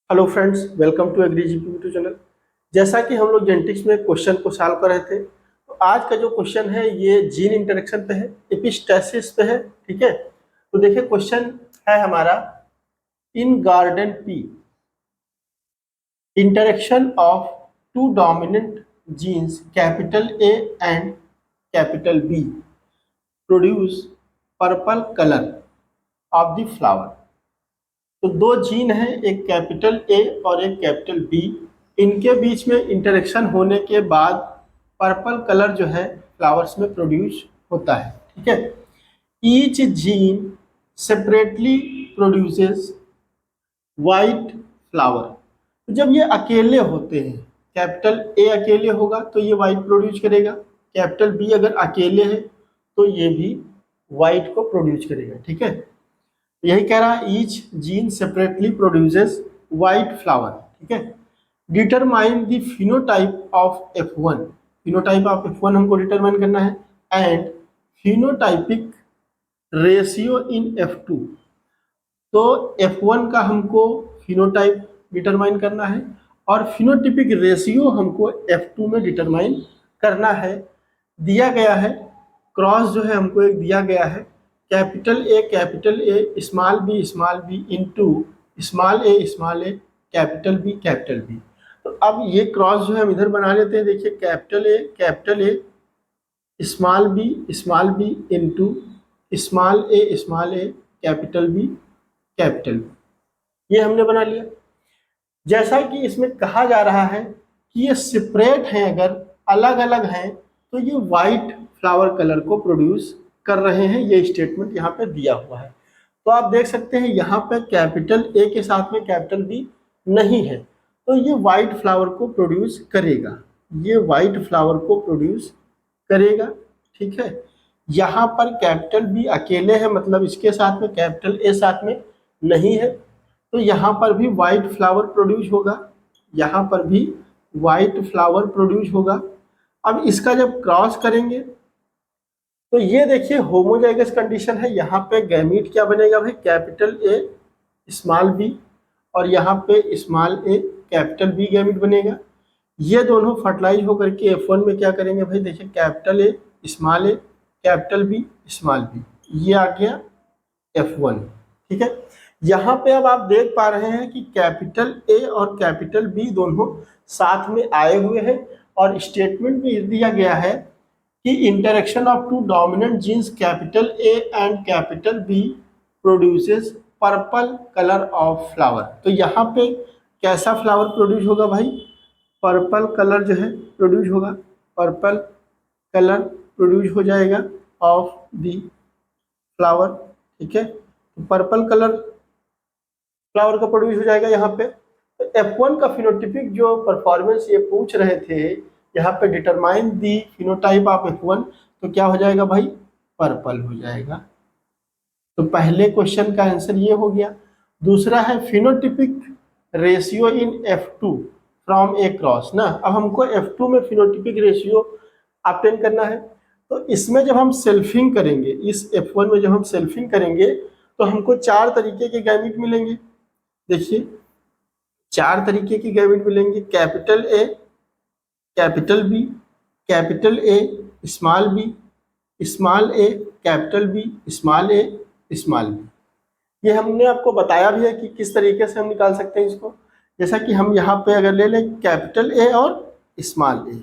Hello friends, welcome to Agri GP YouTube channel. जैसा कि हम लोग जेनेटिक्स में क्वेश्चन को सॉल्व कर रहे थे, तो आज का जो क्वेश्चन है ये जीन इंटरेक्शन पे है, एपिस्टेसिस पे है। ठीक है, तो देखिए क्वेश्चन है हमारा, in garden pea interaction of two dominant genes capital A and capital B produce purple colour of the flower. तो दो जीन हैं, एक कैपिटल ए और एक कैपिटल बी। इनके बीच में इंटरेक्शन होने के बाद पर्पल कलर जो है फ्लावर्स में प्रोड्यूस होता है। ठीक है, each gene separately produces white flower. तो जब ये अकेले होते हैं, कैपिटल ए अकेले होगा तो ये वाइट प्रोड्यूस करेगा, कैपिटल बी अगर अकेले है तो ये भी वाइट को प्रोड्यूस करेगा। ठीक है, यही कह रहा है, each gene separately produces white flower. ठीक है, determine the phenotype of F1। Phenotype of F1 हमको डिटरमाइन करना है, and phenotypic ratio in F2। तो F1 का हमको फिनोटाइप डिटरमाइन करना है और फिनोटिपिक रेशियो हमको F2 में डिटरमाइन करना है। दिया गया है क्रॉस जो है हमको एक दिया गया है, capital A small B into small A capital B. तो अब ये क्रॉस जो है हम इधर बना लेते हैं। देखिए capital A small B into small A capital B, ये हमने बना लिया। जैसा कि इसमें कहा जा रहा है कि ये सेपरेट हैं, अगर अलग अलग हैं तो ये वाइट फ्लावर कलर को प्रोड्यूस कर रहे हैं। ये स्टेटमेंट यहाँ पे दिया हुआ है। तो आप देख सकते हैं यहाँ पे कैपिटल ए के साथ में कैपिटल बी नहीं है, तो ये वाइट फ्लावर को प्रोड्यूस करेगा, ये वाइट फ्लावर को प्रोड्यूस करेगा। ठीक है, यहाँ पर कैपिटल बी अकेले है, मतलब इसके साथ में कैपिटल ए साथ में नहीं है, तो यहाँ पर भी वाइट फ्लावर प्रोड्यूस होगा, यहाँ पर भी वाइट फ्लावर प्रोड्यूस होगा। अब इसका जब क्रॉस करेंगे तो ये देखिए होमोजाइगस कंडीशन है। यहाँ पे गैमीट क्या बनेगा भाई, कैपिटल ए स्मॉल बी, और यहाँ पे small A capital B gamete बनेगा। ये दोनों फर्टिलाइज होकर के F1 में क्या करेंगे भाई, देखिए capital A capital B small B, ये आ गया F1। ठीक है, यहाँ पे अब आप देख पा रहे हैं कि कैपिटल ए और कैपिटल बी दोनों साथ में आए हुए हैं, और स्टेटमेंट में दिया गया है कि interaction of two dominant genes capital A and capital B produces purple colour of flower. तो यहाँ पे कैसा फ्लावर प्रोड्यूस होगा भाई, पर्पल कलर जो है प्रोड्यूस होगा, पर्पल कलर प्रोड्यूस हो जाएगा ऑफ दी फ्लावर। ठीक है, तो पर्पल कलर फ्लावर का प्रोड्यूस हो जाएगा यहाँ पे। तो F1 का फिनोटिपिक जो परफॉर्मेंस ये पूछ रहे थे, यहाँ पे determine the phenotype of F1, तो क्या हो जाएगा भाई, पर्पल हो जाएगा। तो पहले क्वेश्चन का आंसर ये हो गया। दूसरा है phenotypic ratio in F2 from A cross ना। अब हमको F2 में फिनोटिपिक रेशियो ऑब्टेन करना है, तो इसमें जब हम सेल्फिंग करेंगे, इस F1 में जब हम सेल्फिंग करेंगे तो हमको 4 तरीके के गैमीट मिलेंगे। देखिए 4 तरीके की गैमीट मिलेंगे, capital A capital B, capital A small B capital B small B. ये हमने आपको बताया भी है कि किस तरीके से हम निकाल सकते हैं इसको। जैसा कि हम यहाँ पे अगर ले लें कैपिटल ए और स्मॉल ए,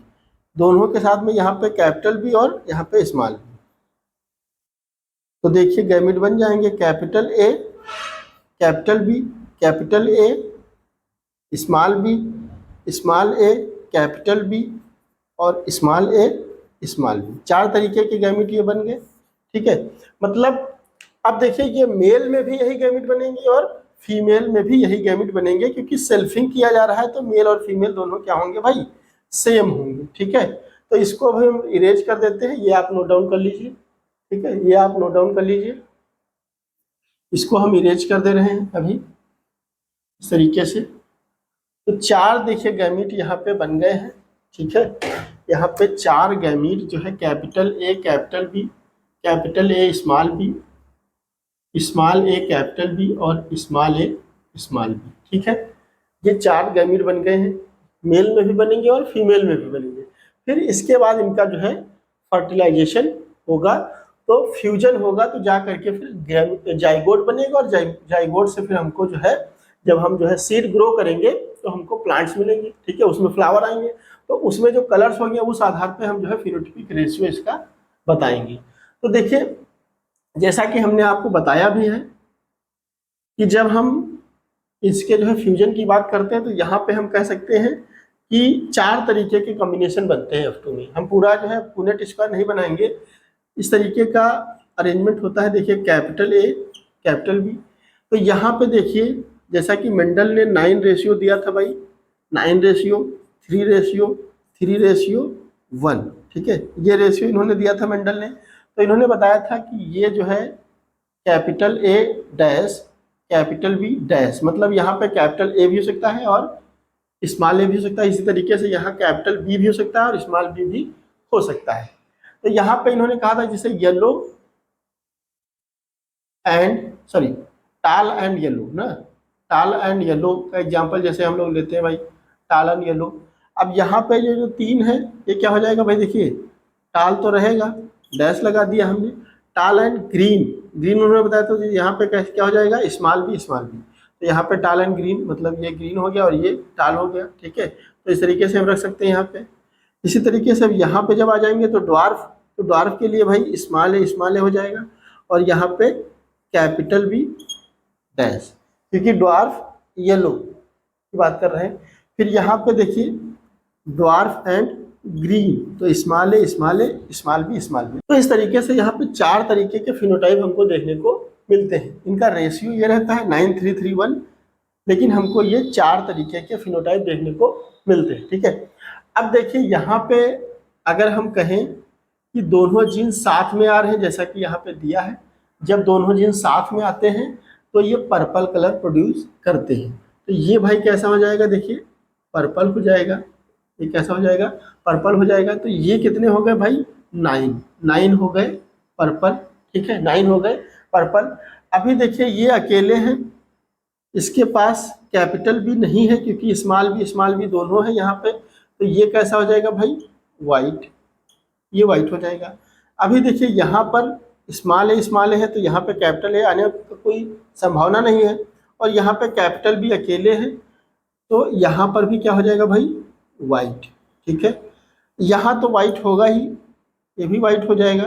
दोनों के साथ में यहाँ पे कैपिटल बी और यहाँ पे स्मॉल बी, तो देखिए गैमीट बन जाएंगे capital A capital B capital A small A capital B और स्मॉल बी। 4 तरीके के गैमीट ये बन गए। ठीक है, मतलब अब देखिए ये मेल में भी यही गैमीट बनेंगे और फीमेल में भी यही गैमीट बनेंगे, क्योंकि सेल्फिंग किया जा रहा है तो मेल और फीमेल दोनों क्या होंगे भाई, सेम होंगे। ठीक है, तो इसको अभी हम इरेज कर देते हैं, ये आप नोट डाउन कर लीजिए। ठीक है, ये आप नोट डाउन कर लीजिए, इसको हम इरेज कर दे रहे हैं अभी इस तरीके से। तो 4 देखिए गैमीट यहाँ पे बन गए हैं। ठीक है, यहाँ पे 4 गैमीट जो है, capital A capital B, capital A small A capital B और स्मॉल बी। ठीक है, ये 4 गैमीट बन गए हैं, मेल में भी बनेंगे और फीमेल में भी बनेंगे। फिर इसके बाद इनका जो है फर्टिलाइजेशन होगा, तो फ्यूजन होगा, तो जा करके फिर जाइगोट बनेगा, और जाइगोट से फिर हमको जो है, जब हम जो है सीड ग्रो करेंगे तो हमको प्लांट्स मिलेंगे, ठीक है, उसमें फ्लावर आएंगे, तो उसमें जो कलर्स होंगे उस आधार पे हम जो है फिनोटाइपिक रेशियो इसका बताएंगे। तो देखिए, जैसा कि हमने आपको बताया भी है कि जब हम इसके जो है फ्यूजन की बात करते हैं, तो यहाँ पे हम कह सकते हैं कि 4 तरीके के कॉम्बिनेशन बनते हैं F2 में। हम पूरा जो है पुनेट स्क्वायर नहीं बनाएंगे, इस तरीके का अरेंजमेंट होता है। देखिए, कैपिटल ए, कैपिटल बी। तो यहाँ पे देखिए, जैसा कि मेंडल ने 9 रेशियो दिया था भाई, 9 रेशियो 3 रेशियो 3 रेशियो 1, ठीक है, ये रेशियो इन्होंने दिया था मेंडल ने। तो इन्होंने बताया था कि ये जो है capital A dash capital B dash, मतलब यहाँ पे कैपिटल ए भी हो सकता है और स्मॉल ए भी हो सकता है। इसी तरीके से यहाँ कैपिटल बी भी हो सकता है और स्मॉल बी भी हो सकता है। तो यहाँ पे इन्होंने कहा था जैसे येलो एंड सॉरी टाल एंड येलो ना, टाल एंड येलो का एग्जांपल जैसे हम लोग लेते हैं भाई, टाल एंड येलो। अब यहाँ पे जो 3 है ये क्या हो जाएगा भाई, देखिए टाल तो रहेगा, डैश लगा दिया हमने। टाल एंड ग्रीन, ग्रीन उन्होंने बताया तो यहाँ पे क्या हो जाएगा, स्मॉल बी स्मॉल बी। तो यहाँ पे टाल एंड ग्रीन, मतलब ये ग्रीन हो गया और ये टाल हो गया, ठीक है। तो इस तरीके से हम रख सकते हैं यहाँ पे। इसी तरीके से अब यहाँ पे जब आ जाएंगे तो ड्वार्फ, तो ड्वार्फ के लिए भाई स्मॉल ए हो जाएगा, और यहाँ पे कैपिटल बी डैश, क्योंकि ड्वार्फ येलो की बात कर रहे हैं। फिर यहाँ पे देखिए ड्वार्फ एंड ग्रीन, तो स्मॉल ए स्मॉल बी स्मॉल बी। तो इस तरीके से यहाँ पे 4 तरीके के फिनोटाइप हमको देखने को मिलते हैं। इनका रेशियो ये रहता है 9331, लेकिन हमको ये 4 तरीके के फिनोटाइप देखने को मिलते हैं, ठीक है। अब देखिए यहाँ पे अगर हम कहें कि दोनों जीन साथ में आ रहे हैं, जैसा कि यहाँ पे दिया है, जब दोनों जीन साथ में आते हैं तो ये पर्पल कलर प्रोड्यूस करते हैं। तो ये भाई कैसा हो जाएगा, देखिए पर्पल हो जाएगा, ये कैसा हो जाएगा, पर्पल हो जाएगा। तो ये कितने हो गए भाई, 9 हो गए पर्पल, ठीक है, 9 हो गए पर्पल। अभी देखिए ये अकेले हैं, इसके पास कैपिटल भी नहीं है क्योंकि स्मॉल बी दोनों है यहाँ पे। तो ये कैसा हो जाएगा भाई, वाइट, ये वाइट हो जाएगा। अभी देखिए यहाँ पर स्मॉल ए है, तो यहाँ पे कैपिटल ए आने का कोई संभावना नहीं है, और यहाँ पे कैपिटल भी अकेले है, तो यहाँ पर भी क्या हो जाएगा भाई, वाइट, ठीक है। यहाँ तो वाइट होगा ही, ये भी वाइट हो जाएगा।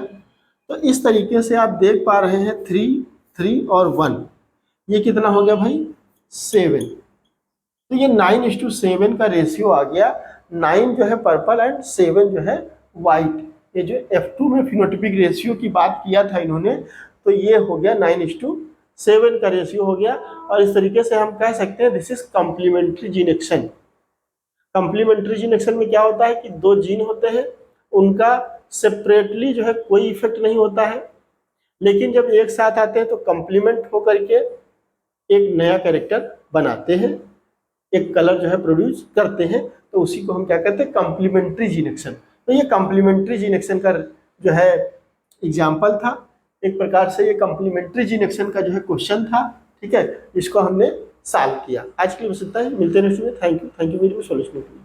तो इस तरीके से आप देख पा रहे हैं 3, 3 और 1, ये कितना हो गया भाई, 7। तो ये 9:7 का रेशियो आ गया। 9 जो है पर्पल एंड 7 जो है वाइट। ये जो F2 में फिनोटाइपिक रेशियो की बात किया था इन्होंने, तो ये हो गया 9:7 का रेशियो हो गया। और इस तरीके से हम कह सकते हैं this is complementary gene action. Complementary gene action में क्या होता है कि 2 जीन होते हैं, उनका सेपरेटली जो है कोई इफेक्ट नहीं होता है, लेकिन जब एक साथ आते हैं तो कॉम्प्लीमेंट होकर के एक नया कैरेक्टर बनाते हैं, एक कलर जो है प्रोड्यूस करते हैं। तो उसी को हम क्या कहते हैं, कॉम्प्लीमेंट्री जीन एक्शन। तो ये कॉम्प्लीमेंट्री जीन एक्शन का जो है एग्जाम्पल था, एक प्रकार से ये कॉम्प्लीमेंट्री जीन एक्शन का जो है क्वेश्चन था, ठीक है। इसको हमने सॉल्व किया। आज के लिए बस इतना ही, मिलते हैं नेक्स्ट में। Thank you very much solution के लिए।